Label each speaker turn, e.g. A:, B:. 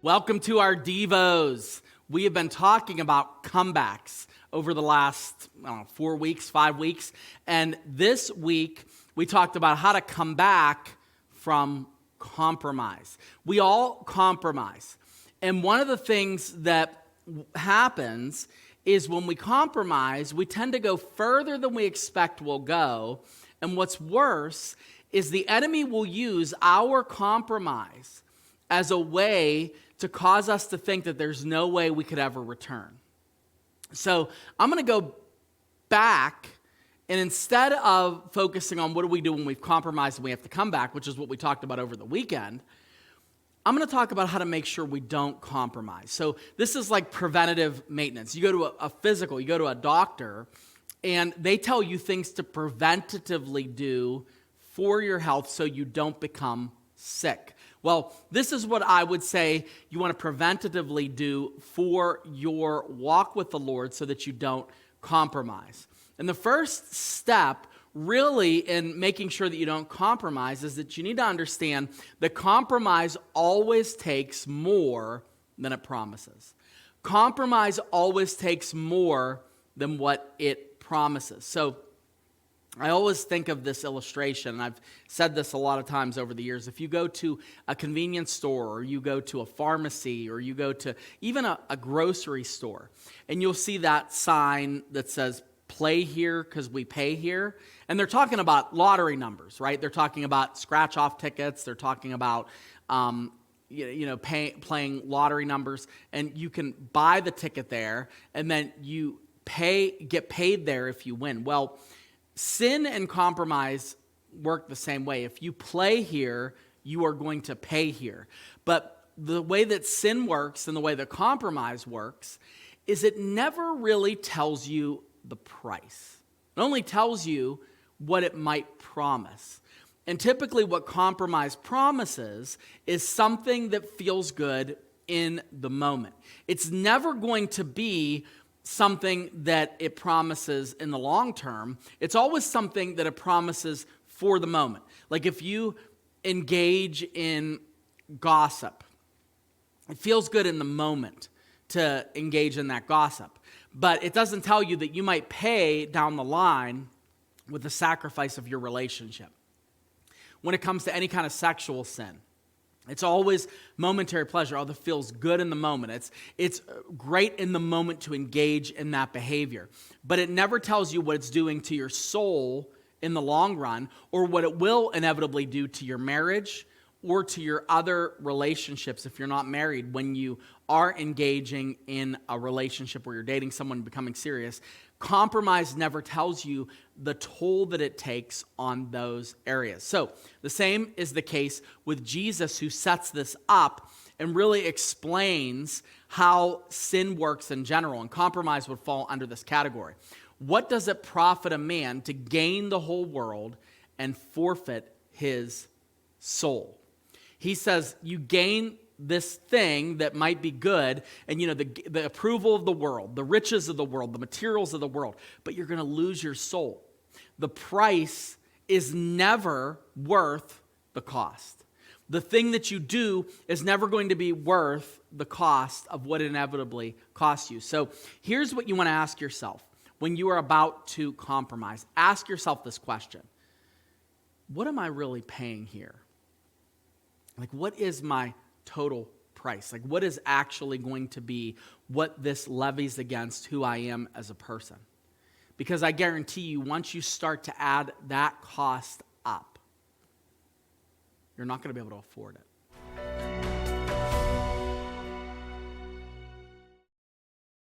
A: Welcome to our Devos. We have been talking about comebacks over the last 4 weeks, 5 weeks. And this week, we talked about how to come back from compromise. We all compromise. And one of the things that happens is when we compromise, we tend to go further than we expect we'll go. And what's worse is the enemy will use our compromise as a way to cause us to think that there's no way we could ever return. So I'm going to go back, and instead of focusing on what do we do when we've compromised and we have to come back, which is what we talked about over the weekend, I'm going to talk about how to make sure we don't compromise. So this is like preventative maintenance. You go to a physical, you go to a doctor, and they tell you things to preventatively do for your health so you don't become sick. Well, this is what I would say you want to preventatively do for your walk with the Lord so that you don't compromise. And the first step really in making sure that you don't compromise is that you need to understand that compromise always takes more than it promises. Compromise always takes more than what it promises. So I always think of this illustration, and I've said this a lot of times over the years. If you go to a convenience store, or you go to a pharmacy, or you go to even a grocery store, and you'll see that sign that says, "Play here because we pay here." And they're talking about lottery numbers, right? They're talking about scratch-off tickets. They're talking about playing lottery numbers. And you can buy the ticket there, and then you get paid there if you win. Well, sin and compromise work the same way. If you play here, you are going to pay here. But the way that sin works and the way that compromise works is it never really tells you the price. It only tells you what it might promise. And typically what compromise promises is something that feels good in the moment. It's never going to be something that it promises in the long term. It's always something that it promises for the moment. Like if you engage in gossip, it feels good in the moment to engage in that gossip. But it doesn't tell you that you might pay down the line with the sacrifice of your relationship. When it comes to any kind of sexual sin, it's always momentary pleasure. Oh, that feels good in the moment. It's great in the moment to engage in that behavior. But it never tells you what it's doing to your soul in the long run, or what it will inevitably do to your marriage or to your other relationships if you're not married. When you are engaging in a relationship where you're dating someone and becoming serious, compromise never tells you the toll that it takes on those areas. So the same is the case with Jesus, who sets this up and really explains how sin works in general, and compromise would fall under this category. What does it profit a man to gain the whole world and forfeit his soul? He says you gain this thing that might be good, and the approval of the world, the riches of the world, the materials of the world, but you're going to lose your soul. The price is never worth the cost. The thing that you do is never going to be worth the cost of what it inevitably costs you. So here's what you want to ask yourself when you are about to compromise. Ask yourself this question: what am I really paying here? Like, what is my total price? Like, what is actually going to be what this levies against who I am as a person? Because I guarantee you, once you start to add that cost up, you're not going to be able to afford it.